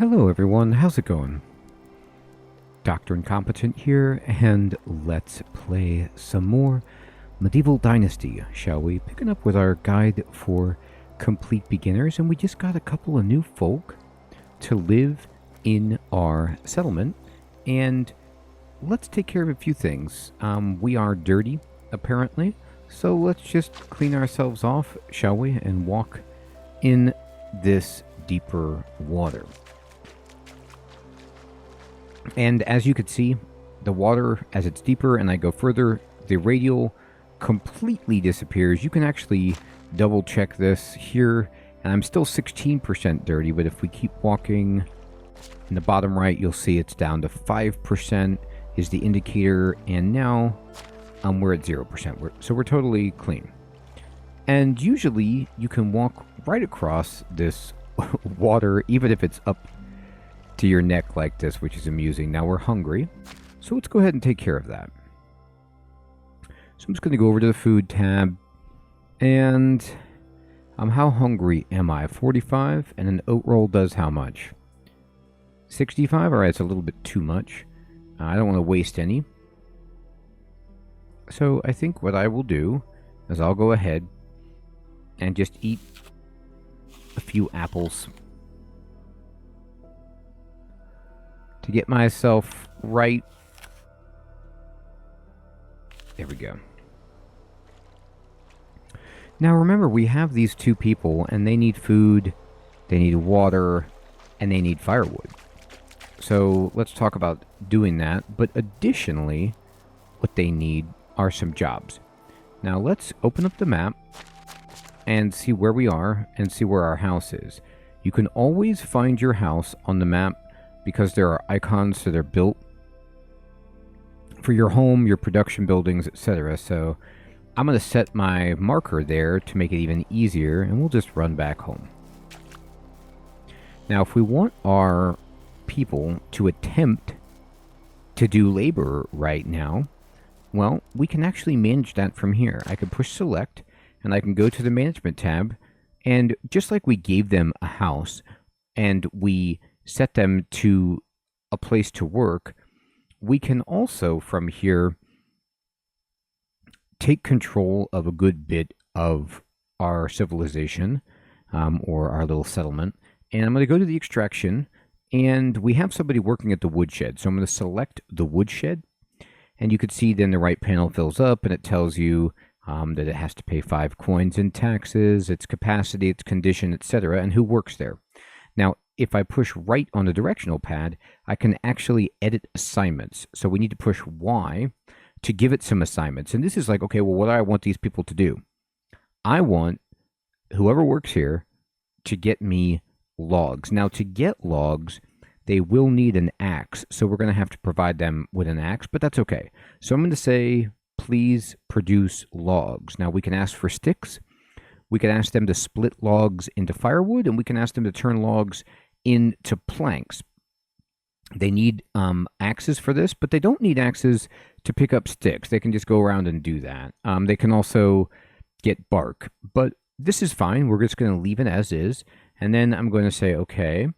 Hello everyone, how's it going? Dr. Incompetent here, and let's play some more Medieval Dynasty, shall we? Picking up with our guide for complete beginners, and we just got a couple of new folk to live in our settlement, and let's take care of a few things. We are dirty, apparently, so let's just clean ourselves off, shall we, and walk in this deeper water. And as you can see, the water, as it's deeper and I go further, the radial completely disappears. You can actually double check this here, and I'm still 16% dirty, but if we keep walking in the bottom right, you'll see it's down to 5% is the indicator, and now we're at 0%. So we're totally clean. And usually you can walk right across this water, even if it's up to your neck like this, which is amusing. Now we're hungry, so let's go ahead and take care of that. So I'm just going to go over to the food tab, and how hungry am I? 45, and an oat roll does how much? 65? Alright, it's a little bit too much. I don't want to waste any. So I think what I will do is I'll go ahead and just eat a few apples to get myself right. There we go. Now remember, we have these two people, and they need food, they need water, and they need firewood. So let's talk about doing that. But additionally, what they need are some jobs. Now let's open up the map and see where we are and see where our house is. You can always find your house on the map because there are icons that are built for your home, your production buildings, etc. So I'm going to set my marker there to make it even easier, and we'll just run back home. Now, if we want our people to attempt to do labor right now, well, we can actually manage that from here. I can push select, and I can go to the management tab, and just like we gave them a house, and we set them to a place to work, we can also from here take control of a good bit of our civilization, or our little settlement. And I'm going to go to the extraction, and we have somebody working at the woodshed. So I'm going to select the woodshed, and you can see then the right panel fills up, and it tells you that it has to pay 5 coins in taxes, its capacity, its condition, etc., and who works there. Now, if I push right on the directional pad, I can actually edit assignments. So we need to push Y to give it some assignments. And this is like, okay, well, what do I want these people to do? I want whoever works here to get me logs. Now, to get logs, they will need an axe. So we're going to have to provide them with an axe, but that's okay. So I'm going to say, please produce logs. Now, we can ask for sticks. We can ask them to split logs into firewood, and we can ask them to turn logs into planks. They need axes for this, but they don't need axes to pick up sticks. They can just go around and do that. They can also get bark, but this is fine. We're just going to leave it as is, and then I'm going to say okay,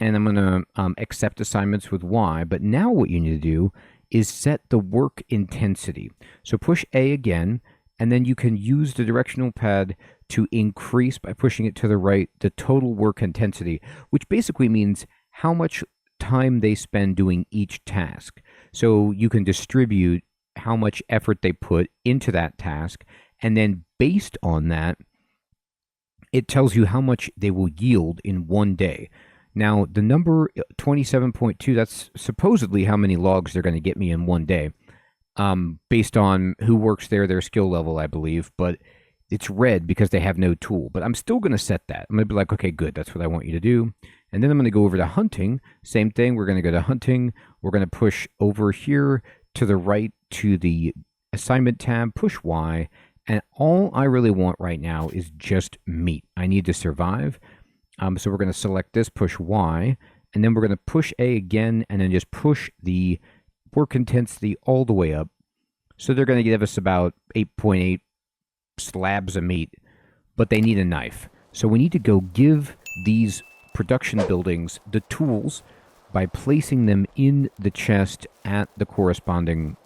and I'm going to accept assignments with Y. But now what you need to do is set the work intensity. So push A again, and then you can use the directional pad to increase, by pushing it to the right, the total work intensity, which basically means how much time they spend doing each task. So you can distribute how much effort they put into that task, and then based on that, it tells you how much they will yield in one day. Now, the number 27.2, that's supposedly how many logs they're going to get me in one day, based on who works there, their skill level, I believe, but it's red because they have no tool. But I'm still going to set that. I'm going to be like, okay, good, that's what I want you to do. And then I'm going to go over to hunting. Same thing, we're going to go to hunting. We're going to push over here to the right to the assignment tab, push Y, and all I really want right now is just meat. I need to survive. So we're going to select this, push Y, and then we're going to push A again, and then just push the work intensity all the way up. So they're going to give us about 8.8 slabs of meat, but they need a knife. So we need to go give these production buildings the tools by placing them in the chest at the corresponding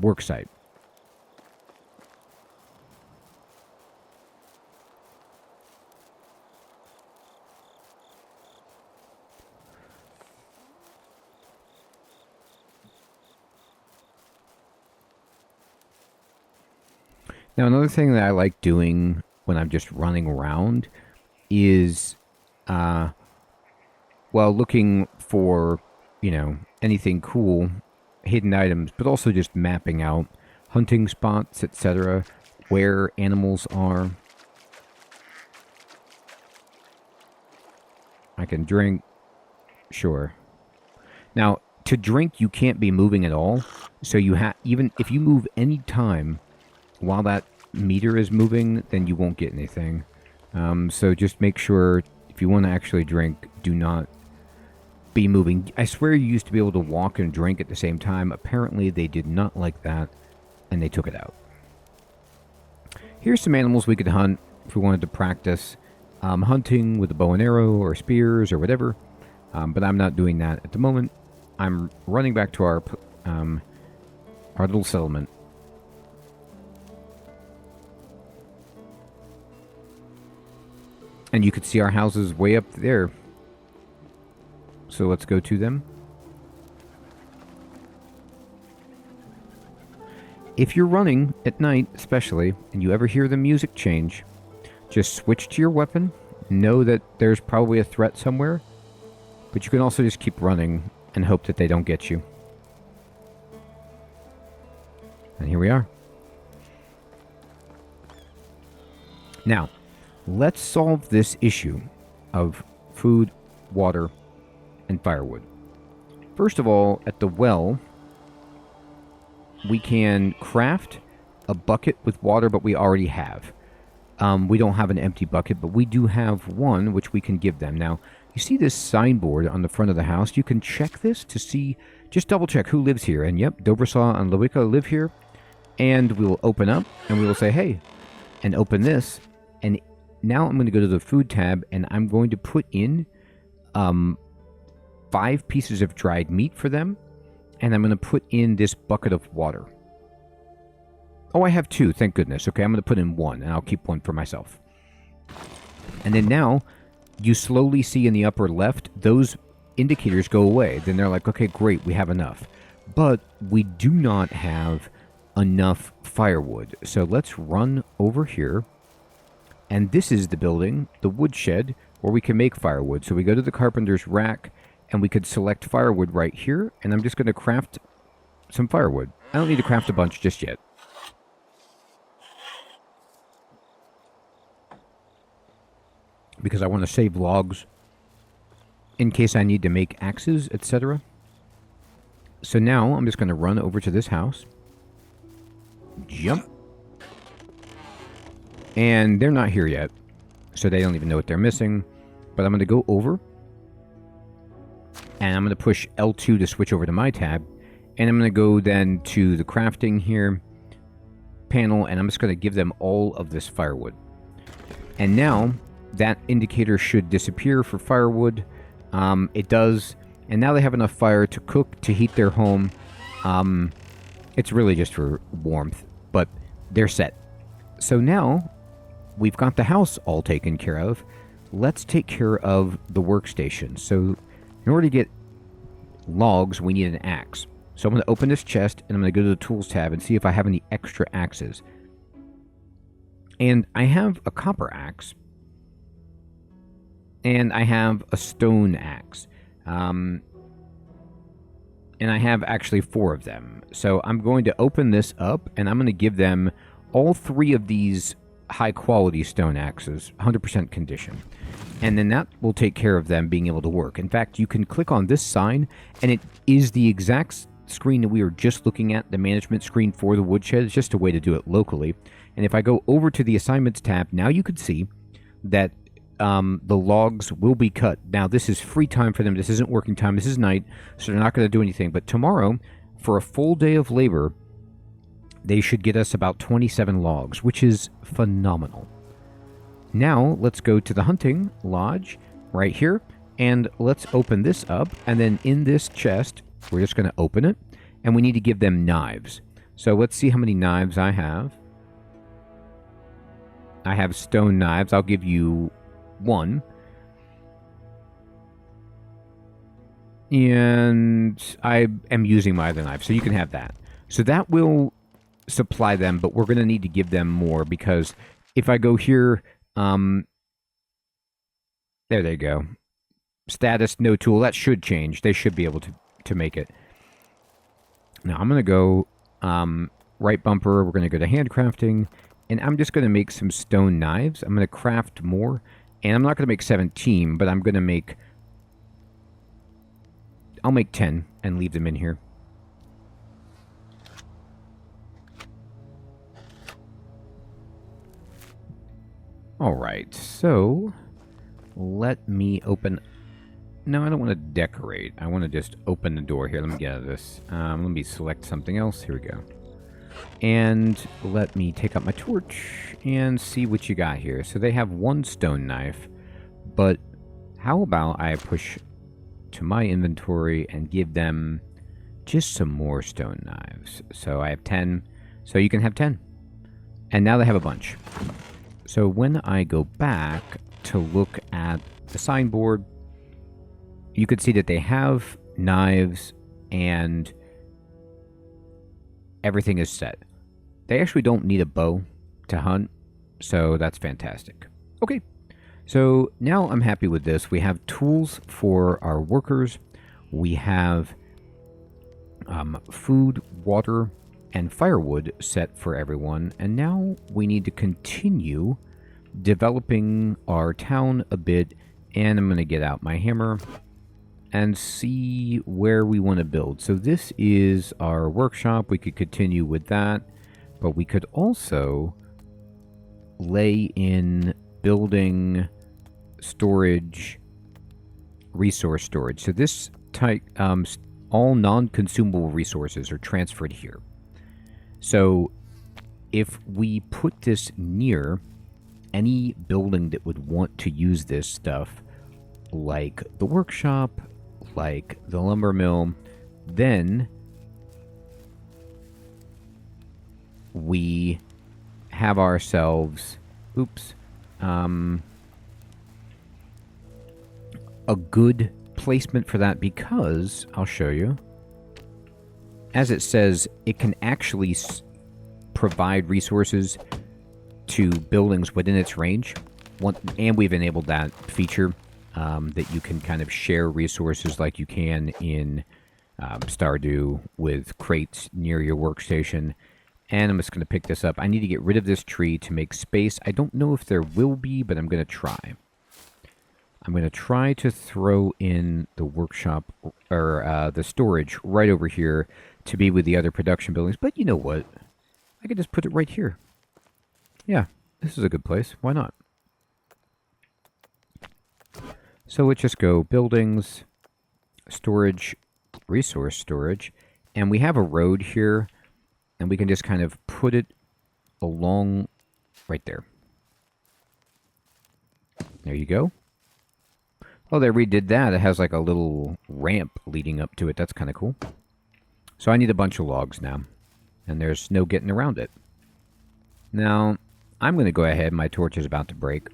worksite. Now, another thing that I like doing when I'm just running around is, looking for, anything cool, hidden items, but also just mapping out hunting spots, etc., where animals are. I can drink. Sure. Now, to drink, you can't be moving at all. So even if you move any time while that meter is moving, then you won't get anything. So just make sure, if you want to actually drink, do not be moving. I swear you used to be able to walk and drink at the same time. Apparently they did not like that, and they took it out. Here's some animals we could hunt if we wanted to practice hunting with a bow and arrow or spears or whatever. But I'm not doing that at the moment. I'm running back to our little settlement. And you could see our houses way up there. So let's go to them. If you're running at night, especially, and you ever hear the music change, just switch to your weapon. Know that there's probably a threat somewhere. But you can also just keep running and hope that they don't get you. And here we are. Now, let's solve this issue of food, water, and firewood. First of all, at the well, we can craft a bucket with water, but we already have. We don't have an empty bucket, but we do have one, which we can give them. Now, you see this signboard on the front of the house? You can check this to see, just double check who lives here. And yep, Dobrsaw and Lewicka live here. And we will open up, and we will say, hey, and open this. And now I'm going to go to the food tab, and I'm going to put in 5 pieces of dried meat for them. And I'm going to put in this bucket of water. Oh, I have 2, thank goodness. Okay, I'm going to put in 1, and I'll keep 1 for myself. And then now, you slowly see in the upper left, those indicators go away. Then they're like, okay, great, we have enough. But we do not have enough firewood. So let's run over here. And this is the building, the woodshed, where we can make firewood. So we go to the carpenter's rack, and we could select firewood right here. And I'm just going to craft some firewood. I don't need to craft a bunch just yet. Because I want to save logs in case I need to make axes, etc. So now I'm just going to run over to this house. Jump. And they're not here yet, so they don't even know what they're missing. But I'm going to go over, and I'm going to push L2 to switch over to my tab. And I'm going to go then to the crafting here panel, and I'm just going to give them all of this firewood. And now that indicator should disappear for firewood. It does. And now they have enough fire to cook, to heat their home. It's really just for warmth, but they're set. So now we've got the house all taken care of. Let's take care of the workstation. So in order to get logs, we need an axe. So I'm going to open this chest, and I'm going to go to the tools tab and see if I have any extra axes. And I have a copper axe. And I have a stone axe. And I have actually 4 of them. So I'm going to open this up, and I'm going to give them all 3 of these high-quality stone axes, 100% condition. And then that will take care of them being able to work. In fact, you can click on this sign, and it is the exact screen that we were just looking at, the management screen for the woodshed. It's just a way to do it locally. And if I go over to the assignments tab, now you can see that the logs will be cut. Now, this is free time for them. This isn't working time. This is night, so they're not going to do anything. But tomorrow, for a full day of labor, they should get us about 27 logs, which is phenomenal. Now, let's go to the hunting lodge right here, and let's open this up, and then in this chest, we're just going to open it, and we need to give them knives. So let's see how many knives I have. I have stone knives. I'll give you 1. And I am using my other knife, so you can have that. So that will supply them, but we're going to need to give them more, because if I go here, there they go. Status, no tool. That should change. They should be able to make it. Now I'm going to go right bumper. We're going to go to handcrafting, and I'm just going to make some stone knives. I'm going to craft more, and I'm not going to make 17, but I'm going to make... I'll make 10 and leave them in here. Alright, so let me open... No, I don't want to decorate. I want to just open the door here. Let me get out of this. Let me select something else. Here we go. And let me take out my torch and see what you got here. So they have 1 stone knife, but how about I push to my inventory and give them just some more stone knives. So I have 10, so you can have 10. And now they have a bunch. So when I go back to look at the signboard, you could see that they have knives and everything is set. They actually don't need a bow to hunt, so that's fantastic. Okay. So now I'm happy with this. We have tools for our workers. We have food, water, and firewood set for everyone. And now we need to continue developing our town a bit. And I'm going to get out my hammer and see where we want to build. So this is our workshop. We could continue with that. But we could also lay in building storage, resource storage. So this type, all non-consumable resources are transferred here. So if we put this near any building that would want to use this stuff, like the workshop, like the lumber mill, then we have ourselves, a good placement for that, because I'll show you. As it says, it can actually provide resources to buildings within its range. And we've enabled that feature that you can kind of share resources like you can in Stardew with crates near your workstation. And I'm just going to pick this up. I need to get rid of this tree to make space. I don't know if there will be, but I'm going to try. I'm going to try to throw in the workshop, or the storage, right over here to be with the other production buildings. But you know what? I could just put it right here. Yeah, this is a good place. Why not? So let's just go buildings, storage, resource storage. And we have a road here, and we can just kind of put it along right there. There you go. Oh, they redid that. It has like a little ramp leading up to it. That's kind of cool. So I need a bunch of logs now. And there's no getting around it. Now, I'm going to go ahead. My torch is about to break.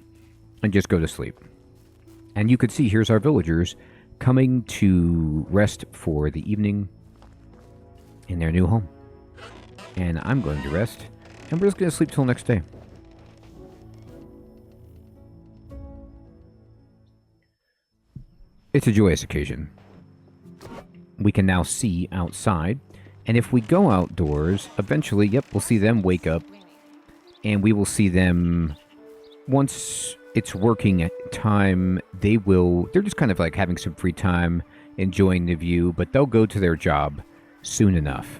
And just go to sleep. And you can see, here's our villagers coming to rest for the evening in their new home. And I'm going to rest. And we're just going to sleep till next day. It's a joyous occasion. We can now see outside. And if we go outdoors, eventually, yep, we'll see them wake up. And we will see them, once it's working time, they're just kind of like having some free time, enjoying the view, but they'll go to their job soon enough.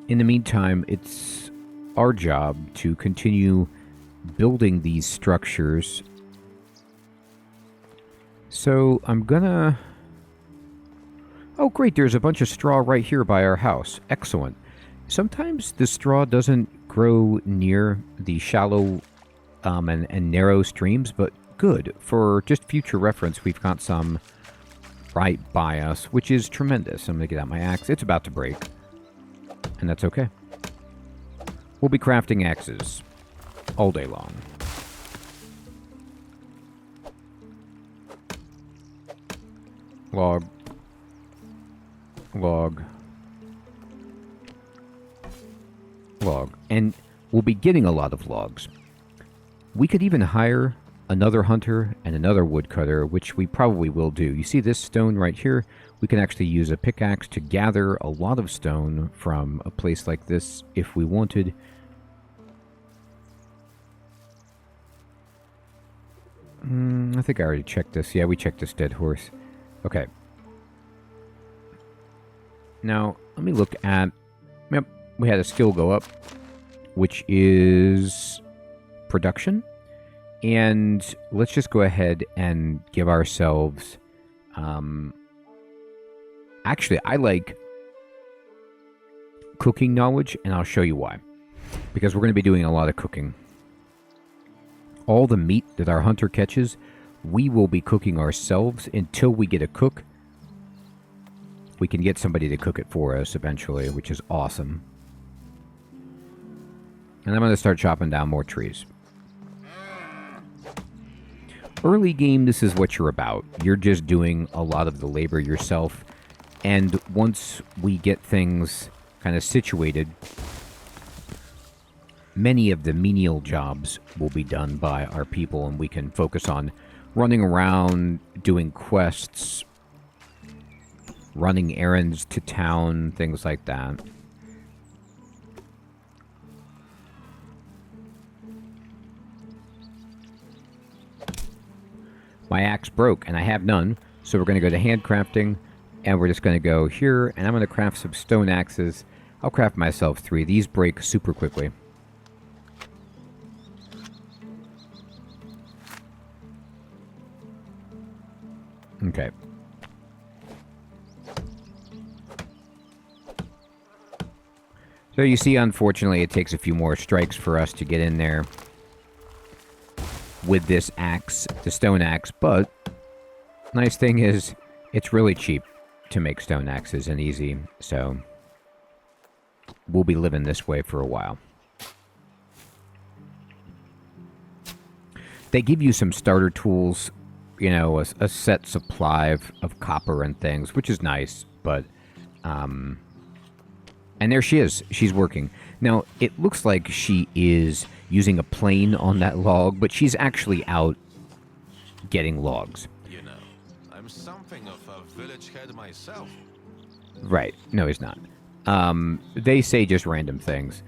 In the meantime, it's our job to continue building these structures. So I'm gonna... Oh great, there's a bunch of straw right here by our house. Excellent. Sometimes the straw doesn't grow near the shallow and narrow streams, but good. For just future reference, we've got some right by us, which is tremendous. I'm going to get out my axe. It's about to break, and that's okay. We'll be crafting axes all day long. Log. Log. Log. And we'll be getting a lot of logs. We could even hire another hunter and another woodcutter, which we probably will do. You see this stone right here? We can actually use a pickaxe to gather a lot of stone from a place like this if we wanted. I think I already checked this. Yeah, we checked this dead horse. Okay. Now, let me look at... Yep, we had a skill go up, which is production. And let's just go ahead and give ourselves... Actually, I like cooking knowledge, and I'll show you why. Because we're going to be doing a lot of cooking. All the meat that our hunter catches, we will be cooking ourselves until we get a cook. We can get somebody to cook it for us eventually, which is awesome. And I'm going to start chopping down more trees. Early game, this is what you're about. You're just doing a lot of the labor yourself. And once we get things kind of situated, many of the menial jobs will be done by our people, and we can focus on running around, doing quests, running errands to town, things like that. My axe broke, and I have none, so we're going to go to handcrafting, and we're just going to go here, and I'm going to craft some stone axes. I'll craft myself 3. These break super quickly. Okay. So you see, unfortunately, it takes a few more strikes for us to get in there with this axe, the stone axe, but nice thing is it's really cheap to make stone axes and easy, so we'll be living this way for a while. They give you some starter tools, you know, a set supply of copper and things, which is nice, but, and there she is. She's working. Now, it looks like she is using a plane on that log, but she's actually out getting logs. You know, I'm something of a village head myself. Right. No, he's not. They say just random things.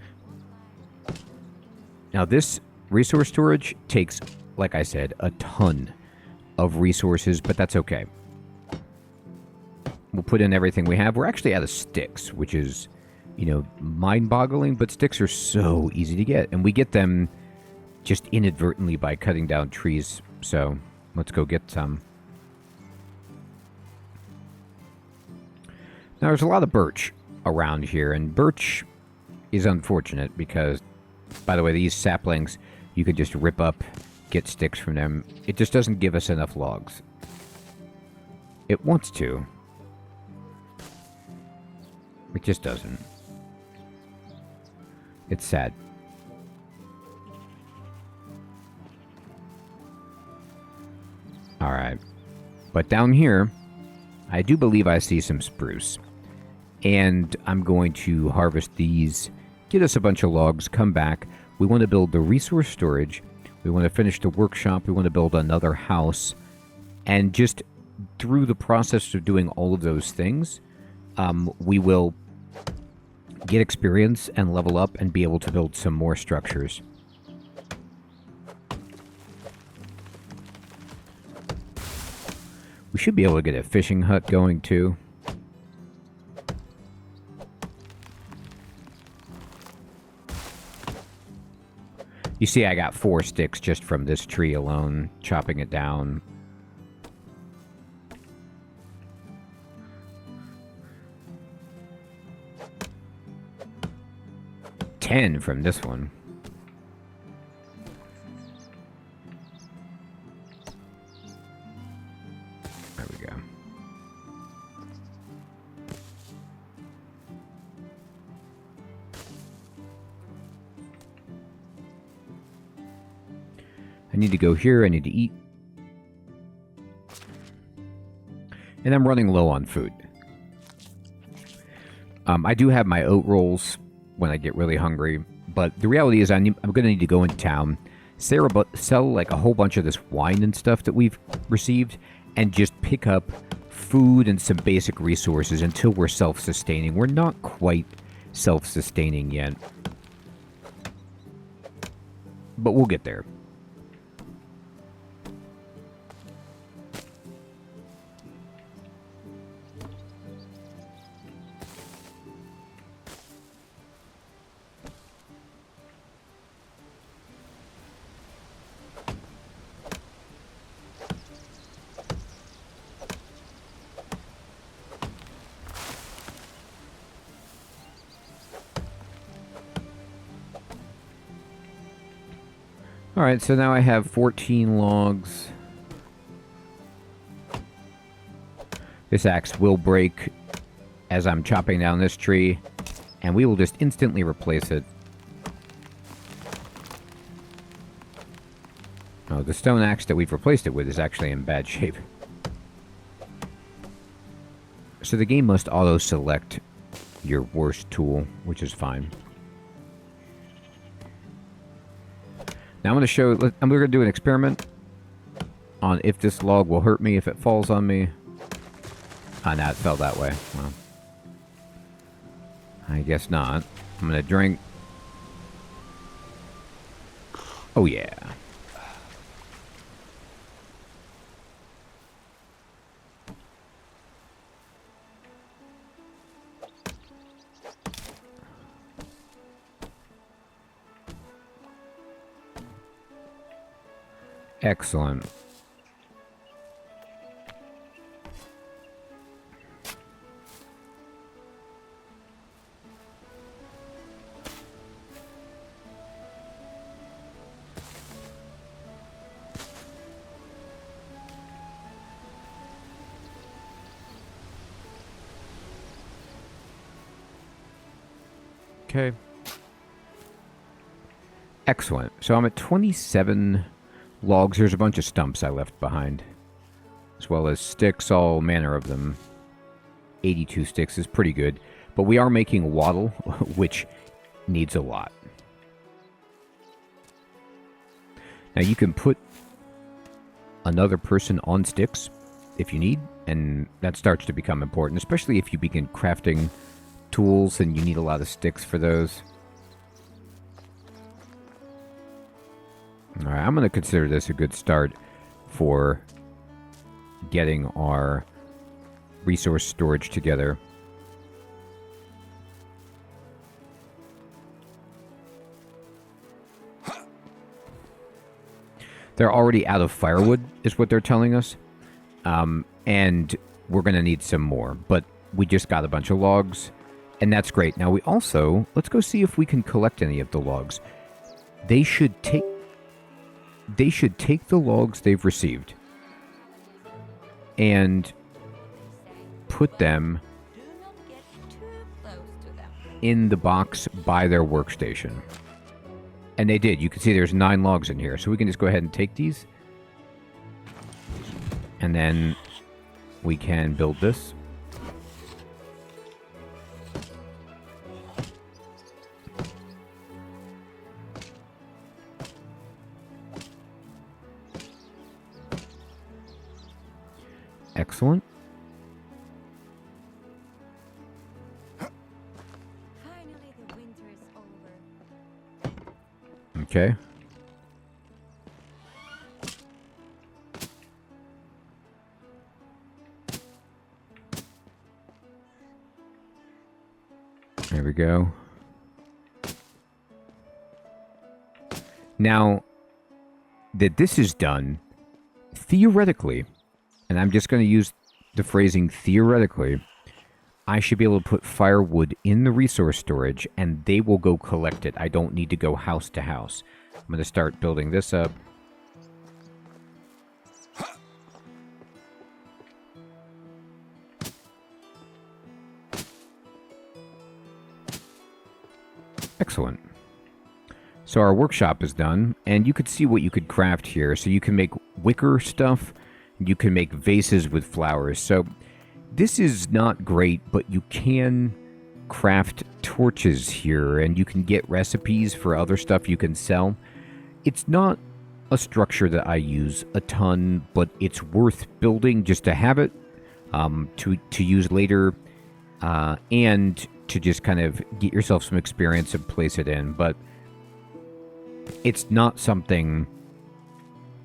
Now, this resource storage takes, like I said, a ton of resources, but that's okay. We'll put in everything we have. We're actually out of sticks, which is, you know, mind-boggling, but sticks are so easy to get, and we get them just inadvertently by cutting down trees, so let's go get some. Now, there's a lot of birch around here, and birch is unfortunate because, by the way, these saplings, you could just rip up, get sticks from them. It just doesn't give us enough logs. It wants to. It just doesn't. It's sad. Alright. But down here, I do believe I see some spruce. And I'm going to harvest these, get us a bunch of logs, come back. We want to build the resource storage. We want to finish the workshop. We want to build another house. And just through the process of doing all of those things, we will get experience and level up and be able to build some more structures. We should be able to get a fishing hut going too. You see, I got 4 sticks just from this tree alone, chopping it down. $10 from this one. There we go. I need to go here. I need to eat. And I'm running low on food. I do have my oat rolls when I get really hungry. But the reality is I'm going to need to go into town, sell like a whole bunch of this wine and stuff that we've received, and just pick up food and some basic resources until we're self-sustaining. We're not quite self-sustaining yet. But we'll get there. Alright, so now I have 14 logs. This axe will break as I'm chopping down this tree, and we will just instantly replace it. Oh, the stone axe that we've replaced it with is actually in bad shape. So the game must auto-select your worst tool, which is fine. Now I'm going to show, we're going to do an experiment on if this log will hurt me if it falls on me. Ah, no, it fell that way. Well, I guess not. I'm going to drink. Oh, yeah. Excellent. Okay. Excellent. So I'm at 27 logs. There's a bunch of stumps I left behind, as well as sticks, all manner of them. 82 sticks is pretty good, but we are making wattle, which needs a lot. Now you can put another person on sticks if you need, and that starts to become important, especially if you begin crafting tools and you need a lot of sticks for those. Alright, I'm going to consider this a good start for getting our resource storage together. They're already out of firewood, is what they're telling us. And we're going to need some more. But we just got a bunch of logs, and that's great. Now we also, let's go see if we can collect any of the logs. They should take the logs they've received and put them in the box by their workstation. And they did. You can see there's 9 logs in here. So we can just go ahead and take these. And then we can build this. Excellent. Finally, the winter is over. Okay. There we go. Now that this is done, theoretically, and I'm just going to use the phrasing theoretically, I should be able to put firewood in the resource storage and they will go collect it. I don't need to go house to house. I'm going to start building this up. Excellent. So our workshop is done, and you could see what you could craft here. So you can make wicker stuff, you can make vases with flowers. So this is not great, but you can craft torches here, and you can get recipes for other stuff you can sell. It's not a structure that I use a ton, but it's worth building just to have it, to use later, and to just kind of get yourself some experience and place it in. But it's not something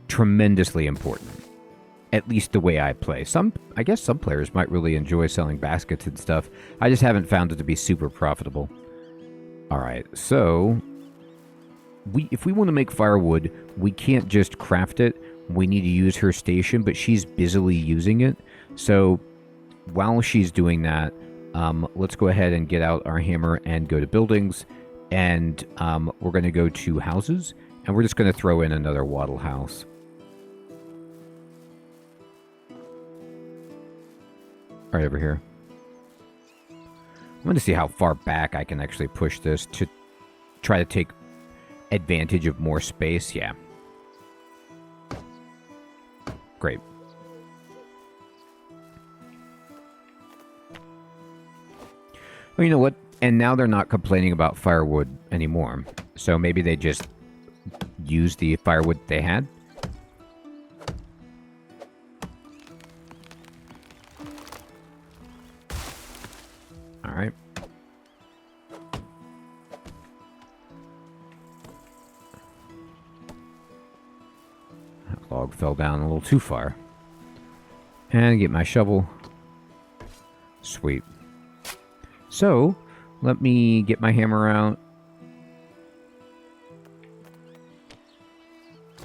tremendously important, at least the way I play. I guess some players might really enjoy selling baskets and stuff. I just haven't found it to be super profitable. All right, so if we want to make firewood, we can't just craft it. We need to use her station, but she's busily using it. So while she's doing that, let's go ahead and get out our hammer and go to buildings. And we're going to go to houses, and we're just going to throw in another wattle house. Right over here. I'm going to see how far back I can actually push this to try to take advantage of more space. Yeah. Great. Well, you know what? And now they're not complaining about firewood anymore. So maybe they just used the firewood they had. All right. That log fell down a little too far. And get my shovel. Sweet. So, let me get my hammer out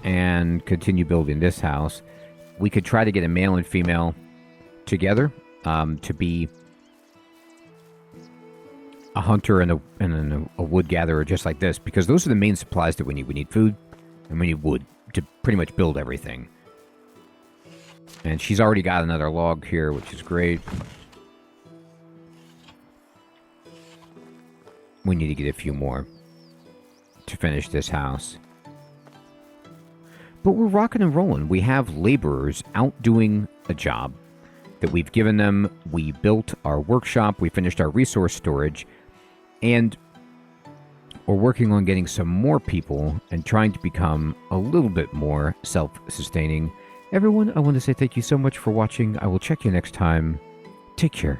and continue building this house. We could try to get a male and female together to be a hunter and a wood gatherer just like this, because those are the main supplies that we need. We need food and we need wood to pretty much build everything. And she's already got another log here, which is great. We need to get a few more to finish this house. But we're rocking and rolling. We have laborers out doing a job that we've given them. We built our workshop. We finished our resource storage. And we're working on getting some more people and trying to become a little bit more self-sustaining. Everyone, I want to say thank you so much for watching. I will check you next time. Take care.